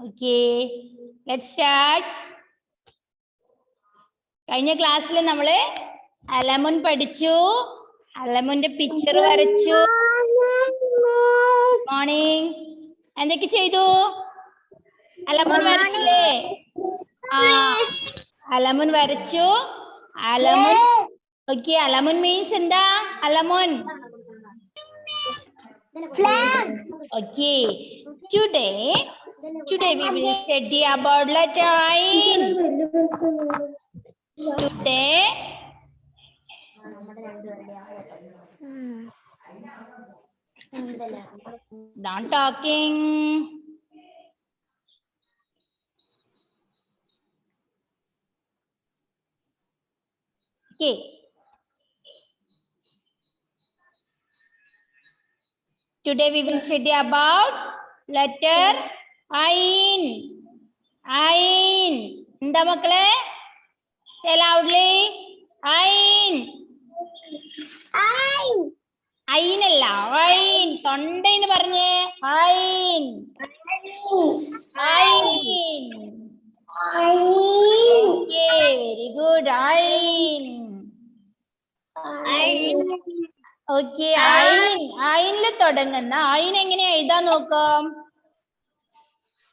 Okay, let's start. കഴിഞ്ഞ ക്ലാസ്സിൽ നമ്മൾ അലമുൻ പഠിച്ചു. അലമുന്റെ പിക്ചർ വരച്ചു. മോർണിംഗ്. എന്തൊക്കെ ചെയ്തു? അലമുൻ വരച്ചില്ലേ? അലമുൻ വരച്ചു. അലമുൻ. ഓക്കെ, അലമുൻ മീൻസ് എന്താ? അലമുൻ flag. Okay, today we will study about letter Ain. Today not talking. Okay, today we will study about letter Ain. Ain. എന്താ മക്കളെ? Say loudly. Ain. Ain. Ain അല്ല, Ain. തൊണ്ടേന്ന് പറഞ്ഞേ. Ain. Ain. Okay, very good. Ain. Okay, Ain. Ainല് തുടങ്ങുന്ന Ain എങ്ങനെയാ എഴുതാൻ നോക്കാം?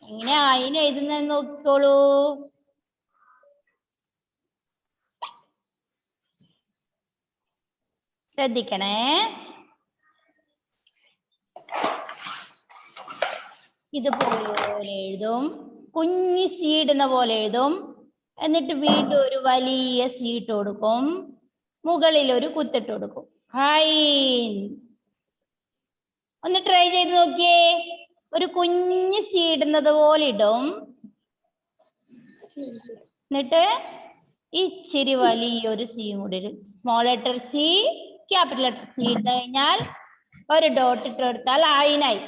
എങ്ങനെയാ Ain എഴുതുന്നത് നോക്കിക്കോളൂ. ശ്രദ്ധിക്കണേ. ഇതുപോലെ എഴുതും. കുഞ്ഞി സീടുന്ന പോലെ എഴുതും. എന്നിട്ട് വീണ്ടും ഒരു വലിയ സീട്ട് കൊടുക്കും. മുകളിൽ ഒരു കുത്തിട്ട് കൊടുക്കും. Ain. ഒന്ന് ട്രൈ ചെയ്ത് നോക്കിയേ. ഒരു കുഞ്ഞ് സീടുന്നത് പോലെ ഇടും. എന്നിട്ട് ഇച്ചിരി വലിയൊരു സിയും കൂടി ഇടും. Small letter C, capital letter C ഇട്ട് കഴിഞ്ഞാൽ ഒരു ഡോട്ട് ഇട്ട് കൊടുത്താൽ ആയിനായി.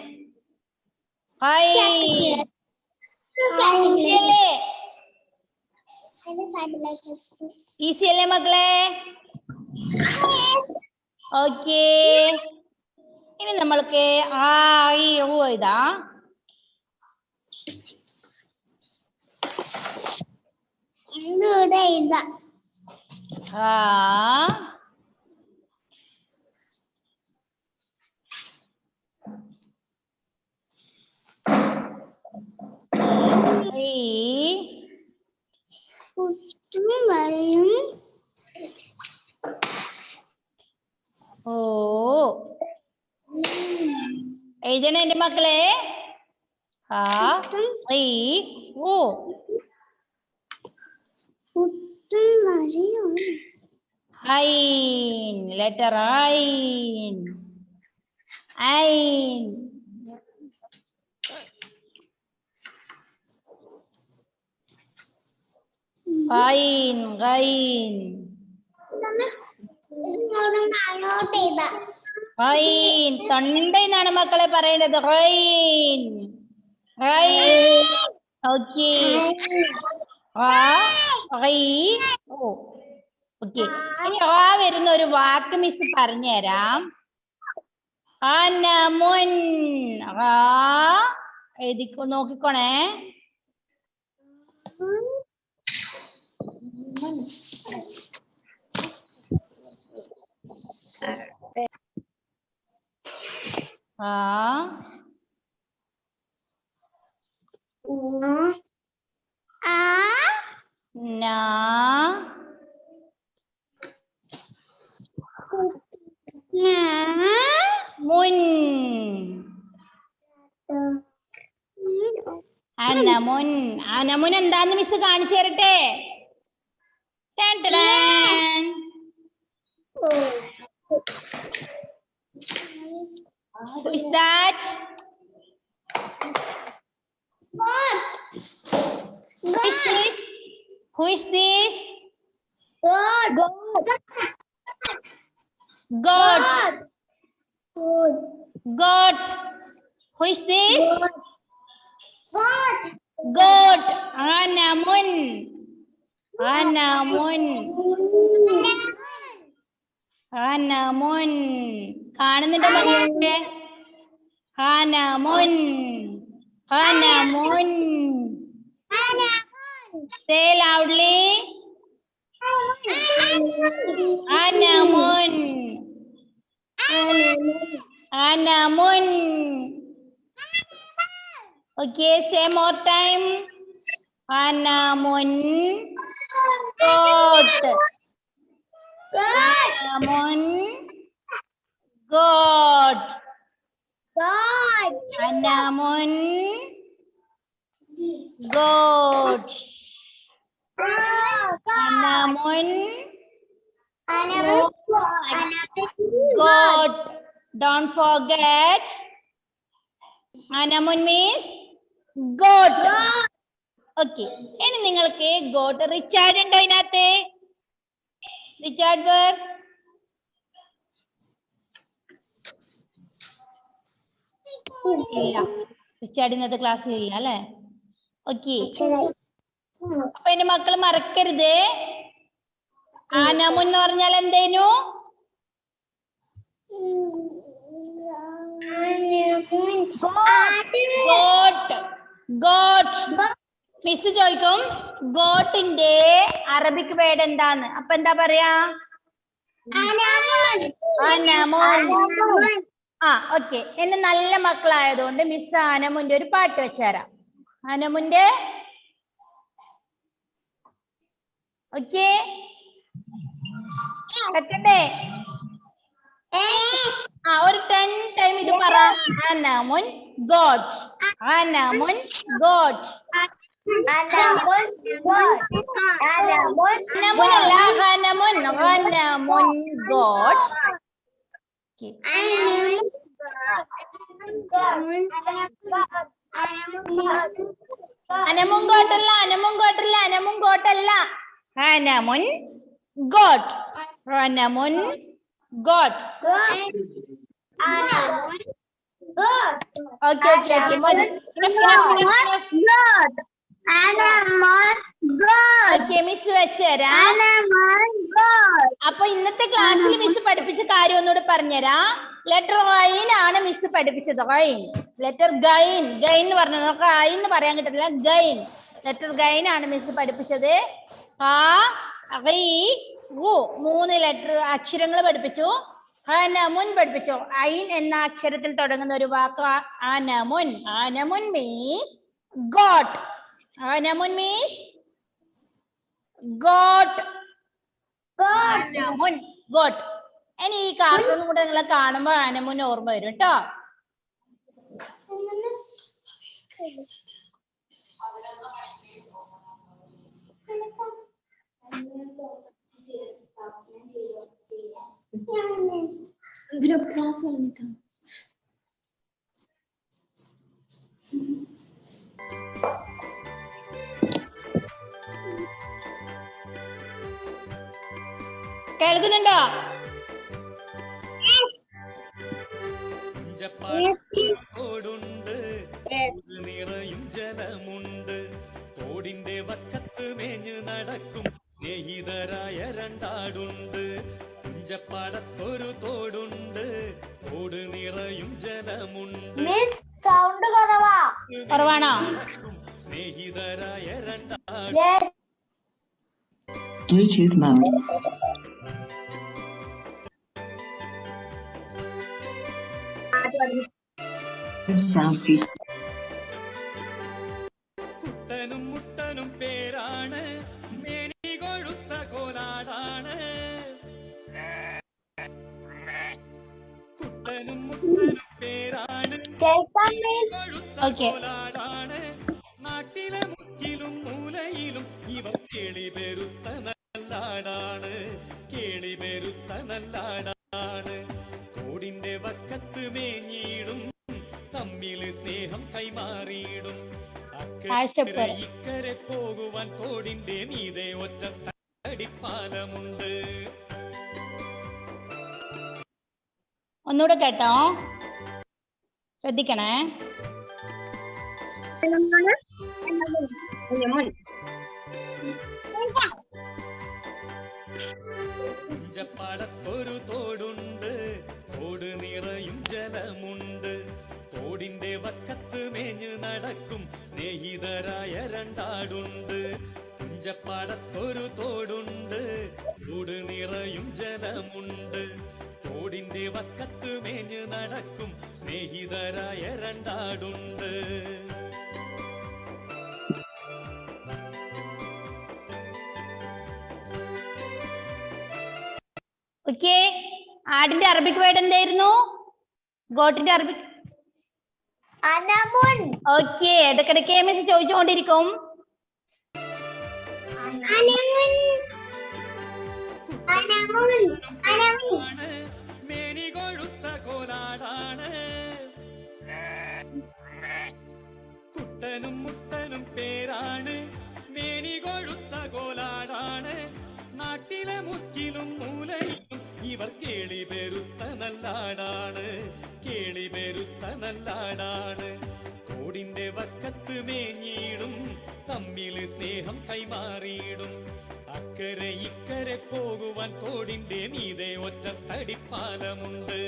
ഈസി അല്ലേ മക്കളെ? ഓക്കേ, ഇനി നമ്മൾക്ക് ആ ഈ ഓ ഇതാ. ആ ഓ എഴുതണേ എന്റെ മക്കളെ. ആ ഓ Ain. Letter Ain. Ain. Ain. Ain. Ain. തൊണ്ടയെന്നാണ് മക്കളെ പറയേണ്ടത്. Ain. Ain. Okay. ഓ ഓക്കെ, ഇനി ആ വരുന്ന ഒരു വാക്ക് മിസ് പറഞ്ഞുതരാം. അനമുൻ. എഴുതിക്കോ, നോക്കിക്കോണേ. മുൻ. അനമുൻ. അനമുൻ എന്താന്ന് മിസ് കാണിച്ചു തരട്ടെ. Who is that? Who is this? God. God. God. Who is this? God. Anamun. Anamun. കാണുന്നുണ്ടോ മക്കളെ? ഹാനമുൻ. Anamun. Say loudly. Anamun. Anamun. Okay, say more time. Anamun. Goat. Anamun. Goat. Anamun. Goat. Anamun. Goat. Don't forget. Anamun means goat. Okay. ഇനി നിങ്ങൾക്ക് goat Richard ഉണ്ടോ ഇതിനകത്ത്? Richard where? ഇല്ല. Richard ഇന്നത്തെ ക്ലാസ്സിൽ ഇല്ല അല്ലേ? ഓക്കെ. അപ്പൊ എന്റെ മക്കൾ മറക്കരുത്. ആനമുൻ എന്ന് പറഞ്ഞാൽ എന്തേനു? ഗോട്ട്. മിസ് ചോദിക്കും ഗോട്ടിന്റെ അറബിക് വേർഡ് എന്താന്ന്. അപ്പൊ എന്താ പറയാ? അനമുൻ. ഓക്കെ. എന്റെ നല്ല മക്കളായതുകൊണ്ട് മിസ് അനമുന്റെ ഒരു പാട്ട് വെച്ചുതരാം. അനമുന്റെ ഓക്കെ വെക്കണ്ടേ? ഒരു 10 ടൈം ഇത് പറ. അനമുൻ ഗോട്ട്. അനമുൻ ഗോട്ട്. അനമുൻ അല്ല, ഹനമുൻ. ഹനമുൻ ഗോട്ട്. അനമുൻ ഗോട്ടല്ല, അനമുൻ ഗോട്ടല്ല, അനമുൻ ഗോട്ടല്ല. ഹനമുൻ ഗോട്ട്. ഹനമുൻ goat. Okay okay okay. Okay miss വെച്ചുതരാം. അപ്പൊ ഇന്നത്തെ ക്ലാസ്സിൽ മിസ് പഠിപ്പിച്ച കാര്യം ഒന്നുകൂടെ പറഞ്ഞുതരാം. ലെറ്റർ ഗൈൻ ആണ് മിസ് പഠിപ്പിച്ചത്. ഗൈൻ. ലെറ്റർ ഗൈൻ. ഗൈൻ എന്ന് പറഞ്ഞത് നമുക്ക് ഐ എന്ന് പറയാൻ കിട്ടില്ല. ഗൈൻ. ലെറ്റർ ഗൈൻ ആണ് മിസ് പഠിപ്പിച്ചത്. മൂന്ന് ലെറ്റർ അക്ഷരങ്ങൾ പഠിപ്പിച്ചു. അനമുൻ പഠിപ്പിച്ചു. ഐൻ എന്ന അക്ഷരത്തിൽ തുടങ്ങുന്ന ഒരു വാക്ക് അനമുൻ. അനമുൻ മീൻസ് ഗോട്ട്. അനമുൻ മീൻസ് ഗോട്ട്. അനമുൻ ഗോട്ട്. ഇനി ഈ കാർട്ടൂൺ കൂടെ നിങ്ങളെ കാണുമ്പോ അനമുൻ ഓർമ്മ വരും കേട്ടോ. കേൾക്കുന്നുണ്ടോ? തോടുണ്ട്, നിറയും ജലമുണ്ട്, തോടിന്റെ വക്കത്ത് മേഞ്ഞു നടക്കും സ്നേഹിതരായ രണ്ടാടുണ്ട്. കുഞ്ചപ്പാടത്തൊരു തോടുണ്ട്, തോട് നിറയും ജലമുണ്ട്. സൗണ്ട് കുറവാണോ? സ്നേഹിതരായ രണ്ടാട്. Bluetooth mode. Sound feature. കുട്ടനും മുട്ടനും പേരാണ്, മേനി കൊഴുത്ത കോലാടാണ്. കുട്ടനും മുട്ടനും പേരാണ്, കൊഴുത്ത കോലാടാണ്. നാട്ടിലെ മുക്കിലും മൂലയിലും ഇവ കേളി പെരുത്ത നല്ലാടാണ്. കേളി പെരുത്ത നല്ലാടാണ്. തോടിന്റെ വക്കത്ത് മേഞ്ഞിടും, തമ്മില് സ്നേഹം കൈമാറിയിടും. ഇക്കരെ പോകുവാൻ തോടിന്റെ മീതെ ഒറ്റ തടിപ്പാലമുണ്ട്. ഒന്നുകൂടെ കേട്ടോ, ശ്രദ്ധിക്കണേ. കുഞ്ചപ്പാടത്തൊരു തോടുണ്ട്, തോട് നിറയും ജലമുണ്ട്, തോടിന്റെ വക്കത്ത് മേഞ്ഞു നടക്കും സ്നേഹിതരായ രണ്ടാടുണ്ട്. പുഞ്ചപ്പാടത്തൊരു തോടുണ്ട്, തോട് നിറയും ജലമുണ്ട്. തോടിന്റെ വക്കത്ത് മേഞ്ഞ് നടക്കും സ്നേഹിതരായ രണ്ടാടുണ്ട്. ഓക്കെ, ആടിന്റെ അറബിക് വേർഡ് എന്തായിരുന്നു? ഗോട്ടിന്റെ അറബിക് അനമുൻ. ഓക്കെ, ഇടക്കിടക്ക് മിസ് ചോദിച്ചുകൊണ്ടിരിക്കും. അനമുൻ അനമുൻ അനമുൻ. മേനി കൊഴുത്ത കോലാടാണ്, കുട്ടനും മുട്ടനും പേരാണ്. മേനി കൊഴുത്ത കോലാടാണ്, നാട്ടിലെ മുക്കിലും മൂലയിലും ഇവർ കേളി പെരുത്ത നല്ലാടാണ്, കേളി പെരുത്ത നല്ലാടാണ്. തോടിന്റെ വക്കത്ത് മേഞ്ഞിടും, തമ്മിൽ സ്നേഹം കൈമാറിയിടും. അക്കരെ ഇക്കരെ പോകുവാൻ തോടിന്റെ മീതെ ഒറ്റ തടിപ്പാലമുണ്ട്.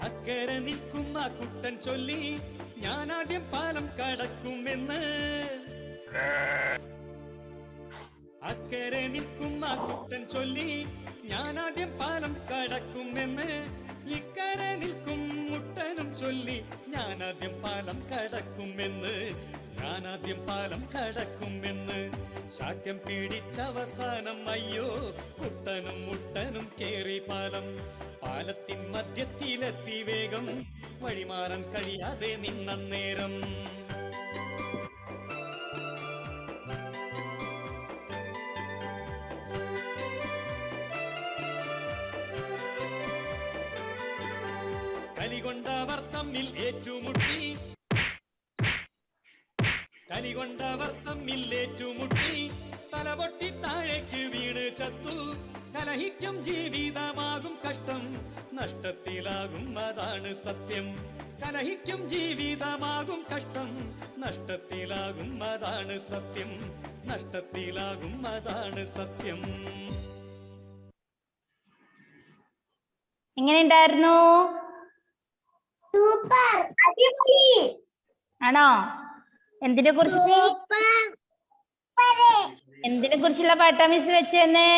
അക്കരെ നിൽക്കും ആ കുട്ടൻ ചൊല്ലി, ഞാനാദ്യം പാലം കടക്കുമെന്ന്. അക്കരെ നിൽക്കും ആ കുട്ടൻ ചൊല്ലി, ഞാനാദ്യം പാലം കടക്കുമെന്ന്. ഇക്കരെ നിൽക്കും മുട്ടനും ചൊല്ലി, ഞാനാദ്യം പാലം കടക്കുമെന്ന്, ഞാനാദ്യം പാലം കടക്കുമെന്ന്. ശാഠ്യം പിടിച്ചവസാനം അയ്യോ കുട്ടനും മുട്ടനും കേറി പാലം. പാലത്തിൻ മധ്യത്തിലെത്തി വേഗം, വഴിമാറാൻ കഴിയാതെ നിന്നേരം. കലികൊണ്ടവർ തമ്മിൽ ഏറ്റുമുട്ടി, കലികൊണ്ടവർ തമ്മിൽ ഏറ്റുമുട്ടി. തലപൊട്ടി താഴേക്ക് വീണ് ചത്തു. കലഹിക്കും ജീവിതമാകും കഷ്ടം, നഷ്ടത്തിലാകും അതാണ് സത്യം. കലഹിക്കും ജീവിതമാകും കഷ്ടം, നഷ്ടത്തിലാകും അതാണ് സത്യം, നഷ്ടത്തിലാകും അതാണ് സത്യം. എങ്ങനെയുണ്ടായിരുന്നു? സൂപ്പർ, അടിപൊളി. ആണോ? എന്തിനെ കുറിച്ച്, സൂപ്പർ. എന്തിനെ കുറിച്ചുള്ള പാട്ടാ മിസ് വെച്ചെന്ന്?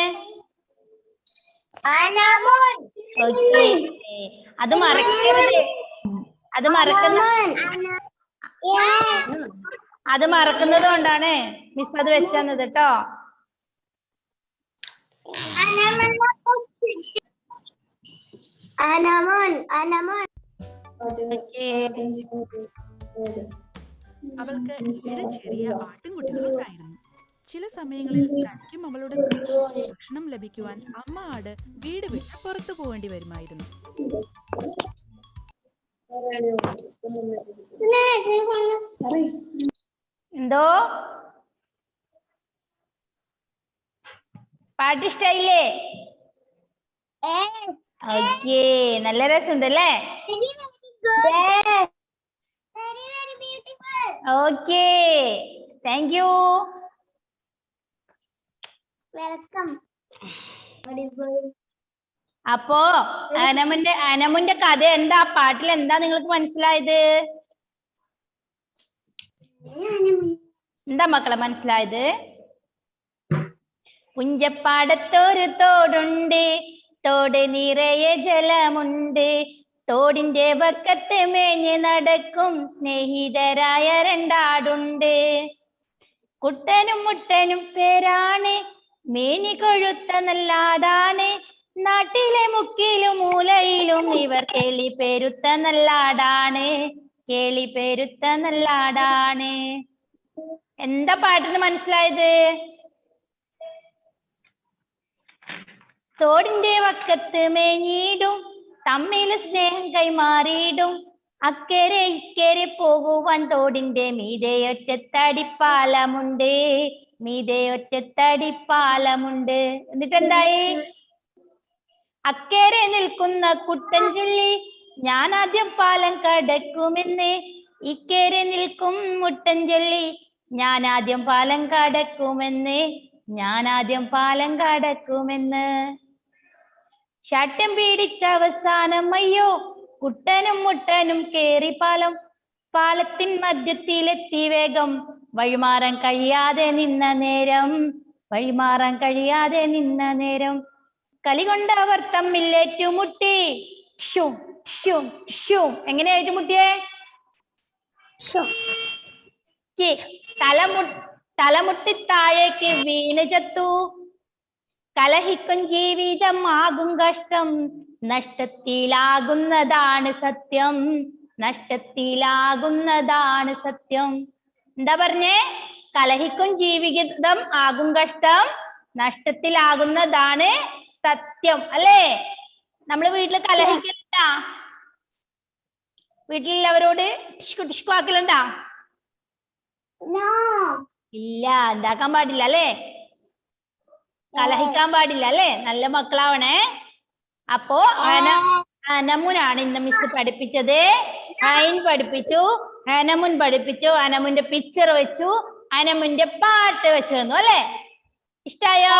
അനമുൻ. ഓക്കെ, അത് മറക്കരുത്. അത് മറക്കുന്നത് കൊണ്ടാണ് മിസ് അത് വെച്ചത് കേട്ടോ. അനമുൻ അനമുൻ. അവൾക്ക് 7 ചെറിയ ആട്ടിൻകുട്ടികളുണ്ടായിരുന്നു. ചില സമയങ്ങളിൽ തനിക്കും അവളുടെ ഭക്ഷണം ലഭിക്കുവാൻ അമ്മ ആട് വീട് വിട്ട് പുറത്തു പോകേണ്ടി വരുമായിരുന്നു. എന്തോ പാട്ട് ഇഷ്ടായില്ലേ? ഓക്കേ, നല്ല രസമുണ്ടല്ലേ? Okay, thank you. വെൽക്കം. അപ്പോ അനമുന്റെ കഥ എന്താ, പാട്ടിൽ എന്താ നിങ്ങൾക്ക് മനസ്സിലായത്? എന്താ മക്കളെ മനസ്സിലായത്? പുഞ്ചപ്പാടത്തൊരു തോടുണ്ട്, തോട് നിറയെ ജലമുണ്ട്. തോടിന്റെ വക്കത്ത് മേഞ്ഞ് നടക്കും സ്നേഹിതരായ രണ്ടാടുണ്ട്. കുട്ടനും മുട്ടനും പേരാണ്, മേനി കൊഴുത്ത നല്ലാടാണ്. നാട്ടിലെ മുക്കിലും മൂലയിലും ഇവർ കേളി പെരുത്ത നല്ലാടാണ്, കേളി പെരുത്ത നല്ലാടാണ്. എന്താ പാട്ടിന് മനസ്സിലായത്? തോടിന്റെ വക്കത്ത് മേഞ്ഞിടും, തമ്മിൽ സ്നേഹം കൈമാറിയിടും. അക്കരെ ഇക്കരെ പോകുവാൻ തോടിന്റെ മീതെ ഒറ്റത്തടിപ്പാലമുണ്ട്, മീതെ ഒറ്റത്തടിപ്പാലമുണ്ട്. എന്നിട്ട് എന്തായി? അക്കരെ നിൽക്കുന്ന കുട്ടൻ ചൊല്ലി, ഞാൻ ആദ്യം പാലം കടക്കുമെന്ന്. ഇക്കരെ നിൽക്കും മുട്ടൻ ചൊല്ലി, ഞാൻ ആദ്യം പാലം കടക്കുമെന്ന്. ഞാൻ ആദ്യം പാലം കടക്കുമെന്ന്. ശട്ടം പിടിച്ച അവസാനം അയ്യോ കുട്ടനും മുട്ടനും കേറി പാലം. പാലത്തിൻ മധ്യത്തിലെത്തി വേഗം വഴിമാറാൻ കഴിയാതെ നിന്ന നേരം. വഴിമാറാൻ കഴിയാതെ നിന്ന നേരം. കളി കൊണ്ട് അവർ തമ്മിൽ ഏറ്റുമുട്ടി. ഷും ഷും ഷും. എങ്ങനെ ഏറ്റുമുട്ടിയേ? തലമുട്ടി താഴേക്ക് വീണ് ചത്തു. കലഹിക്കും ജീവിതം ആകും കഷ്ടം. നഷ്ടത്തിലാകുന്നതാണ് സത്യം. നഷ്ടത്തിലാകുന്നതാണ് സത്യം. എന്താ പറഞ്ഞേ? കലഹിക്കും ജീവിതം ആകും കഷ്ടം. നഷ്ടത്തിലാകുന്നതാണ് സത്യം. അല്ലേ? നമ്മള് വീട്ടില് കലഹിക്കലുണ്ടാ? വീട്ടിലുള്ളവരോട് ടിഷ്കു ടിഷ്കു ആക്കലുണ്ടാ? ഇല്ല, ഉണ്ടാക്കാൻ പാടില്ല അല്ലേ? കലഹിക്കാൻ പാടില്ല അല്ലേ? നല്ല മക്കളാവണേ. അപ്പോ അനമുനാണ് ഇന്ന് മിസ് പഠിപ്പിച്ചത്. ഐൻ പഠിപ്പിച്ചു, അനമുൻ പഠിപ്പിച്ചു, അനമുന്റെ പിക്ചർ വെച്ചു, അനമുന്റെ പാട്ട് വെച്ചു തന്നു അല്ലേ? ഇഷ്ടായോ?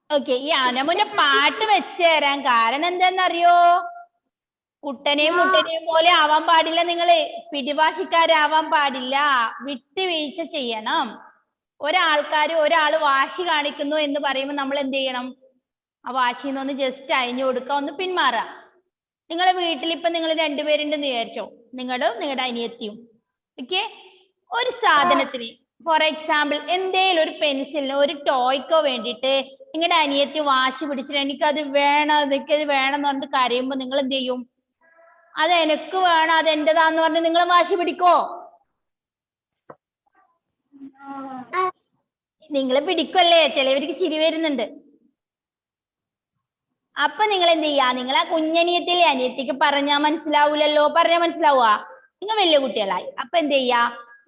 ഓക്കെ. ഈ അനമുന്റെ പാട്ട് വെച്ച് തരാൻ കാരണം എന്താന്നറിയോ? കുട്ടനെയും മുട്ടനെയും പോലെ ആവാൻ പാടില്ല. നിങ്ങള് പിടിവാശിക്കാരാവാൻ പാടില്ല. വിട്ടുവീഴ്ച ചെയ്യണം. ഒരാള് വാശി കാണിക്കുന്നു എന്ന് പറയുമ്പോൾ നമ്മൾ എന്ത് ചെയ്യണം? ആ വാശിന്ന് ഒന്ന് ജസ്റ്റ് അയഞ്ഞു കൊടുക്കുക, ഒന്ന് പിന്മാറുക. നിങ്ങളെ വീട്ടിൽ ഇപ്പൊ നിങ്ങൾ രണ്ടുപേരുണ്ടെന്ന് വിചാരിച്ചോ, നിങ്ങളും നിങ്ങളുടെ അനിയത്തിയും. ഓക്കെ. ഒരു സാധനത്തിന്, ഫോർ എക്സാമ്പിൾ എന്തേലും ഒരു പെൻസിലിനോ ഒരു ടോയ്ക്കോ വേണ്ടിയിട്ട് നിങ്ങളുടെ അനിയത്തി വാശി പിടിച്ചിട്ട് എനിക്കത് വേണം എന്ന് പറഞ്ഞിട്ട് കരയുമ്പോൾ നിങ്ങൾ എന്ത് ചെയ്യും? അത് എനിക്ക് വേണം, അത് എന്റേതാന്ന് പറഞ്ഞ് നിങ്ങൾ വാശി പിടിക്കോ? നിങ്ങൾ പിടിക്കുമല്ലേ? ചിലവർക്ക് ചിരി വരുന്നുണ്ട്. അപ്പൊ നിങ്ങൾ എന്ത് ചെയ്യാ? നിങ്ങൾ ആ കുഞ്ഞനിയത്തിലെ അനിയത്തിക്ക് പറഞ്ഞാ മനസ്സിലാവൂലല്ലോ. പറഞ്ഞാ മനസ്സിലാവുക? നിങ്ങൾ വലിയ കുട്ടികളായി. അപ്പൊ എന്ത് ചെയ്യാ?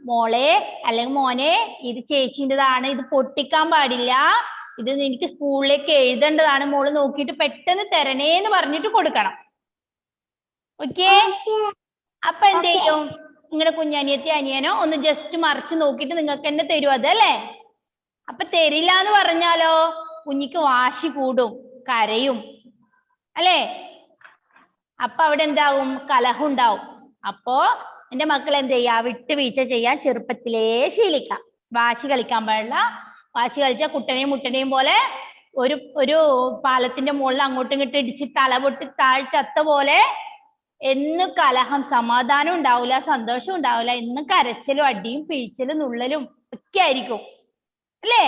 മോളെ അല്ലെങ്കിൽ മോനെ, ഇത് ചേച്ചിൻ്റെതാണ്, ഇത് പൊട്ടിക്കാൻ പാടില്ല, ഇത് എനിക്ക് സ്കൂളിലേക്ക് എഴുതേണ്ടതാണ്, മോള് നോക്കിയിട്ട് പെട്ടെന്ന് തരണേന്ന് പറഞ്ഞിട്ട് കൊടുക്കണം. ഓക്കെ? അപ്പൊ എന്ത് ചെയ്യും? നിങ്ങളുടെ കുഞ്ഞനിയത്തി അനിയനോ ഒന്ന് ജസ്റ്റ് മറിച്ച് നോക്കിയിട്ട് നിങ്ങൾക്ക് തന്നെ തരും അതല്ലേ? അപ്പൊ തരില്ല എന്ന് പറഞ്ഞാലോ കുഞ്ഞിക്ക് വാശി കൂടും, കരയും അല്ലേ? അപ്പൊ അവിടെ എന്താവും? കലഹം ഉണ്ടാവും. അപ്പോ എന്റെ മക്കൾ എന്ത് ചെയ്യാ? വിട്ടുവീഴ്ച ചെയ്യാൻ ചെറുപ്പത്തിലേ ശീലിക്കാം. വാശി കളിക്കാൻ പാടില്ല. വാശി കളിച്ചാൽ കുട്ടനെയും മുട്ടനെയും പോലെ ഒരു പാലത്തിന്റെ മുകളിൽ അങ്ങോട്ടും ഇങ്ങോട്ടും ഇടിച്ച് തലപൊട്ടി താഴ്ചത്ത പോലെ എന്നും കലഹം, സമാധാനം ഉണ്ടാവില്ല, സന്തോഷം ഉണ്ടാവില്ല. എന്നും കരച്ചിലും അടിയും പിഴിച്ചിലും നുള്ളലും ഒക്കെ ആയിരിക്കും അല്ലേ?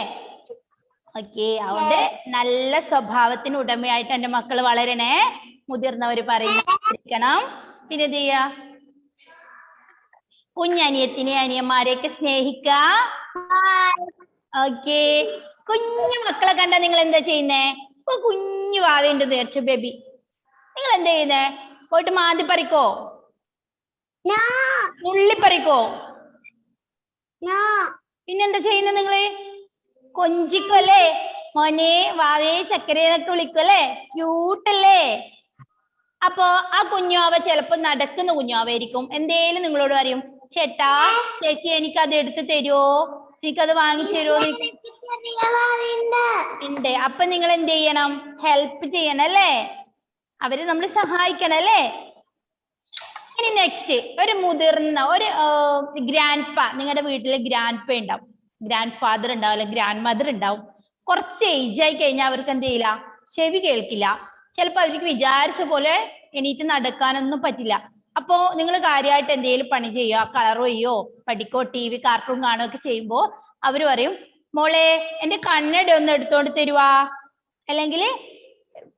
ഓക്കെ. അതുകൊണ്ട് നല്ല സ്വഭാവത്തിന് ഉടമയായിട്ട് എന്റെ മക്കൾ വളരണേ. മുതിർന്നവര് പറയുന്നണം. പിന്നെ എന്ത് ചെയ്യാ? കുഞ്ഞനിയത്തിനെ അനിയന്മാരെയൊക്കെ സ്നേഹിക്ക. ഓക്കെ. കുഞ്ഞു മക്കളെ കണ്ട നിങ്ങൾ എന്താ ചെയ്യുന്നേ? ഇപ്പൊ കുഞ്ഞു വാവേണ്ടെന്ന് വിചാരിച്ചു, ബേബി. നിങ്ങൾ എന്താ ചെയ്യുന്നേ? പോയിട്ട് മാന്തി പറിക്കോ? ഉള്ളി പറിക്കോ? പിന്നെന്താ ചെയ്യുന്നത്? നിങ്ങള് കൊഞ്ചിക്കല്ലേ? മോനെ, വാവേ, ചക്കരേന്നൊക്കെ വിളിക്കുമല്ലേ? ക്യൂട്ടല്ലേ? അപ്പൊ ആ കുഞ്ഞാവ ചിലപ്പോ നടക്കുന്ന കുഞ്ഞാവായിരിക്കും. എന്തേലും നിങ്ങളോട് പറയും, ചേട്ടാ ചേച്ചി എനിക്കത് എടുത്ത് തരുമോ, എനിക്കത് വാങ്ങിച്ചു തരുമോ? ഉണ്ട്. അപ്പൊ നിങ്ങൾ എന്ത് ചെയ്യണം? ഹെൽപ്പ് ചെയ്യണം അല്ലേ? അവര് നമ്മൾ സഹായിക്കണം അല്ലേ? ഇനി നെക്സ്റ്റ്, ഒരു മുതിർന്ന ഒരു ഗ്രാൻഡ് പാ, നിങ്ങളുടെ വീട്ടിലെ ഗ്രാൻഡ് പാ ഉണ്ടാവും, ഗ്രാൻഡ് ഫാദർ ഉണ്ടാവില്ല, ഗ്രാൻഡ് മദർ ഉണ്ടാവും. കുറച്ച് ഏജ് ആയി കഴിഞ്ഞാൽ അവർക്ക് എന്ത് ചെയ്യില്ല? ചെവി കേൾക്കില്ല. ചിലപ്പോൾ അവർക്ക് വിചാരിച്ച പോലെ എണീറ്റ് നടക്കാനൊന്നും പറ്റില്ല. അപ്പോ നിങ്ങൾ കാര്യമായിട്ട് എന്തെങ്കിലും പണി ചെയ്യോ, കളർ ചെയ്യോ, പഠിക്കോ, TV കാർട്ടൂൺ കാണുകയോ ഒക്കെ ചെയ്യുമ്പോ അവര് പറയും, മോളെ എന്റെ കണ്ണട ഒന്ന് എടുത്തോണ്ട് തരുവാ, അല്ലെങ്കിൽ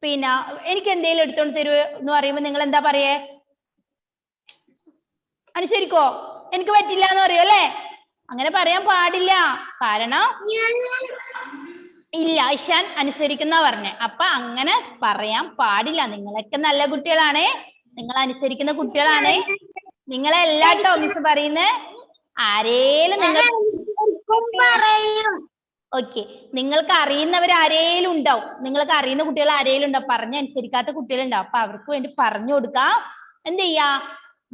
പിന്നെ എനിക്ക് എന്തെങ്കിലും എടുത്തോണ്ട് തരുവോ എന്ന് പറയുമ്പോ നിങ്ങൾ എന്താ പറയേ? അനുസരിക്കോ? എനിക്ക് പറ്റില്ല എന്ന് പറയോ അല്ലേ? അങ്ങനെ പറയാൻ പാടില്ല. കാരണം ഇല്ല, ഇഷാൻ അനുസരിക്കുന്ന പറഞ്ഞേ. അപ്പൊ അങ്ങനെ പറയാൻ പാടില്ല. നിങ്ങളൊക്കെ നല്ല കുട്ടികളാണ്, നിങ്ങൾ അനുസരിക്കുന്ന കുട്ടികളാണ്. നിങ്ങളെ എല്ലാട്ടോ മിസ് പറയുന്നത്. ആരേലും നിങ്ങൾ ഓക്കെ, നിങ്ങൾക്ക് അറിയുന്നവർ ആരേലും ഉണ്ടാവും, നിങ്ങൾക്ക് അറിയുന്ന കുട്ടികൾ ആരേലും ഉണ്ടാവും, പറഞ്ഞനുസരിക്കാത്ത കുട്ടികളുണ്ടാവും. അപ്പൊ അവർക്ക് വേണ്ടി പറഞ്ഞു കൊടുക്കാം. എന്ത് ചെയ്യാ?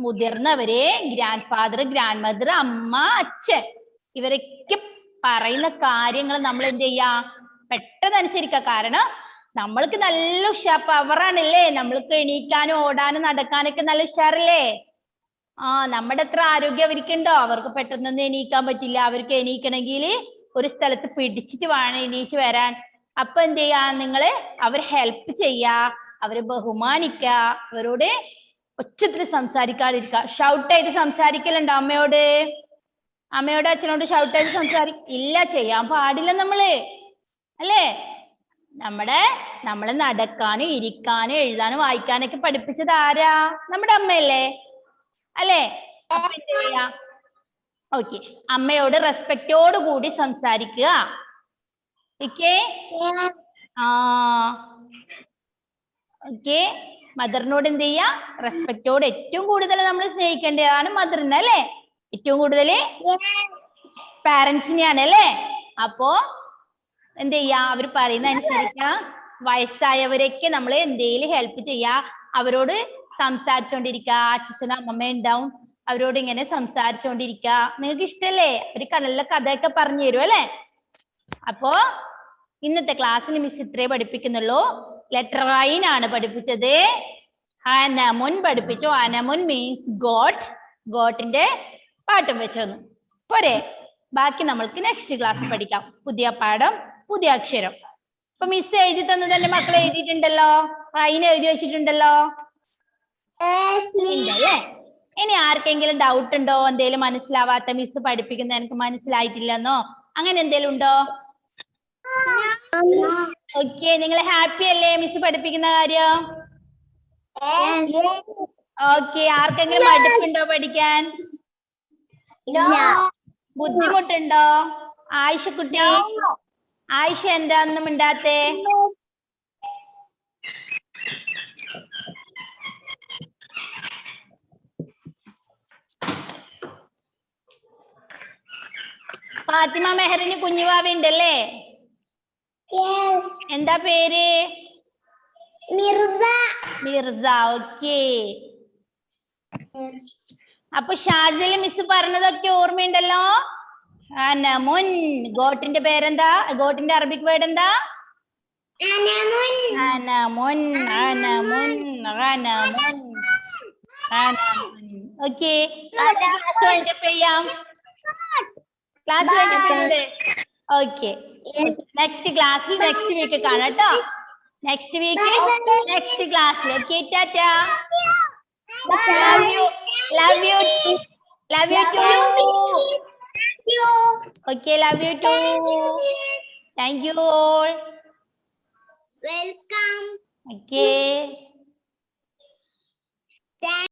മുതിർന്നവരെ, ഗ്രാൻഡ് ഫാദർ, ഗ്രാൻഡ് മദർ, അമ്മ, അച്ഛൻ, ഇവരൊക്കെ പറയുന്ന കാര്യങ്ങൾ നമ്മൾ എന്ത് ചെയ്യാ, പെട്ടെന്ന് അനുസരിക്കുക. കാരണം നമ്മൾക്ക് നല്ല പവറാണല്ലേ, നമ്മൾക്ക് എണീക്കാനും ഓടാനും നടക്കാനൊക്കെ നല്ല ഉഷാറല്ലേ. നമ്മുടെ അത്ര ആരോഗ്യം അവർക്കുണ്ടോ? അവർക്ക് പെട്ടെന്നൊന്നും എണീക്കാൻ പറ്റില്ല. അവർക്ക് എണീക്കണമെങ്കിൽ ഒരു സ്ഥലത്ത് പിടിച്ചിട്ട് വേണം എണീച്ച് വരാൻ. അപ്പൊ എന്ത് ചെയ്യാ, നിങ്ങള് അവരെ ഹെൽപ്പ് ചെയ്യാ, അവരെ ബഹുമാനിക്ക, അവരോട് ഒച്ചത്തിൽ സംസാരിക്കാതിരിക്കുക. ഷൗട്ട് ചെയ്ത് സംസാരിക്കലുണ്ടോ അമ്മയോട്? അമ്മയോട് അച്ഛനോട് ഷൗട്ട് ചെയ്ത് ഇല്ല, ചെയ്യാൻ പാടില്ല നമ്മള്, അല്ലേ? നമ്മള് നടക്കാനും ഇരിക്കാനും എഴുതാനും വായിക്കാനൊക്കെ പഠിപ്പിച്ചത് ആരാ? നമ്മുടെ അമ്മയല്ലേ, അല്ലേ? അപ്പൊ എന്ത് ചെയ്യാ, ഓക്കെ, അമ്മയോട് റെസ്പെക്റ്റോട് കൂടി സംസാരിക്കുക. Okay, okay. മദറിനോട് എന്ത് ചെയ്യാ, റെസ്പെക്റ്റോട്. ഏറ്റവും കൂടുതൽ നമ്മൾ സ്നേഹിക്കേണ്ടതാണ് മദറിനെ, അല്ലേ? ഏറ്റവും കൂടുതൽ പാരന്റ്സിനെയാണ്, അല്ലേ? അപ്പോ എന്ത് ചെയ്യാ, അവർ പറയുന്ന അനുസരിക്ക. വയസ്സായവരൊക്കെ നമ്മൾ എന്തേലും ഹെൽപ്പ് ചെയ്യാ, അവരോട് സംസാരിച്ചോണ്ടിരിക്കുക. അച്ഛനും അമ്മമ്മ ഉണ്ടാവും, അവരോട് ഇങ്ങനെ സംസാരിച്ചോണ്ടിരിക്കുക. നിങ്ങൾക്ക് ഇഷ്ടല്ലേ? ഒരു നല്ല കഥയൊക്കെ പറഞ്ഞു തരും, അല്ലേ? അപ്പോ ഇന്നത്തെ ക്ലാസ്സിൽ മിസ് ഇത്രേ പഠിപ്പിക്കുന്നുള്ളൂ. ലെറ്റർ ഐൻ ആണ് പഠിപ്പിച്ചത്. അനമുൻ പഠിപ്പിച്ചു. അനമുൻ മീൻസ് ഗോട്ട്. ഗോട്ടിന്റെ പാഠം വെച്ചു പോരെ. ബാക്കി നമ്മൾക്ക് നെക്സ്റ്റ് ക്ലാസ് പഠിക്കാം. പുതിയ പാഠം, പുതിയ അക്ഷരം. ഇപ്പൊ മിസ് എഴുതി തന്നത് എന്റെ മക്കൾ എഴുതിയിട്ടുണ്ടല്ലോ, ഐൻ എഴുതി വെച്ചിട്ടുണ്ടല്ലോ, ഉണ്ടല്ലേ? ഇനി ആർക്കെങ്കിലും ഡൗട്ട് ഉണ്ടോ? എന്തേലും മനസ്സിലാവാത്ത, മിസ് പഠിപ്പിക്കുന്ന എനിക്ക് മനസ്സിലായിട്ടില്ലെന്നോ അങ്ങനെ എന്തേലും ഉണ്ടോ? ഓക്കെ, നിങ്ങൾ ഹാപ്പി അല്ലേ മിസ് പഠിപ്പിക്കുന്ന കാര്യം? ഓക്കെ, ആർക്കെങ്കിലും മടുപ്പുണ്ടോ പഠിക്കാൻ? ബുദ്ധിമുട്ടുണ്ടോ? ആയിഷക്കുട്ടി, ആയിഷ എന്താന്നും മിണ്ടാത്തെ? ഫാത്തിമ മെഹറിന് കുഞ്ഞുവാവ ഉണ്ടല്ലേ? എന്താ പേര്? മിർസ. മിർസ. ഓക്കെ. അപ്പൊ ഷാജിൽ മിസ് പറഞ്ഞതൊക്കെ ഓർമ്മയുണ്ടല്ലോ? അനമുൻ. ഗോട്ടിന്റെ പേരെന്താ? ഗോട്ടിന്റെ അറബിക് വേർഡ് എന്താ? അനമുൻ. അനമുൻ. അനമുൻ. അനമുൻ. ഓക്കെ, ക്ലാസ് വൈൻഡപ്പ് ചെയ്യാം. ക്ലാസ് വൈൻഡപ്പ് ചെയ്യണ്ടേ? ഓക്കെ, നെക്സ്റ്റ് ക്ലാസ്സിൽ നെക്സ്റ്റ് വീക്ക് കാണാം കേട്ടോ. നെക്സ്റ്റ് വീക്ക് നെക്സ്റ്റ് ക്ലാസ്സിൽ. Okay, Tata. Love you too. Okay, love you too. Thank you all. Welcome. Okay.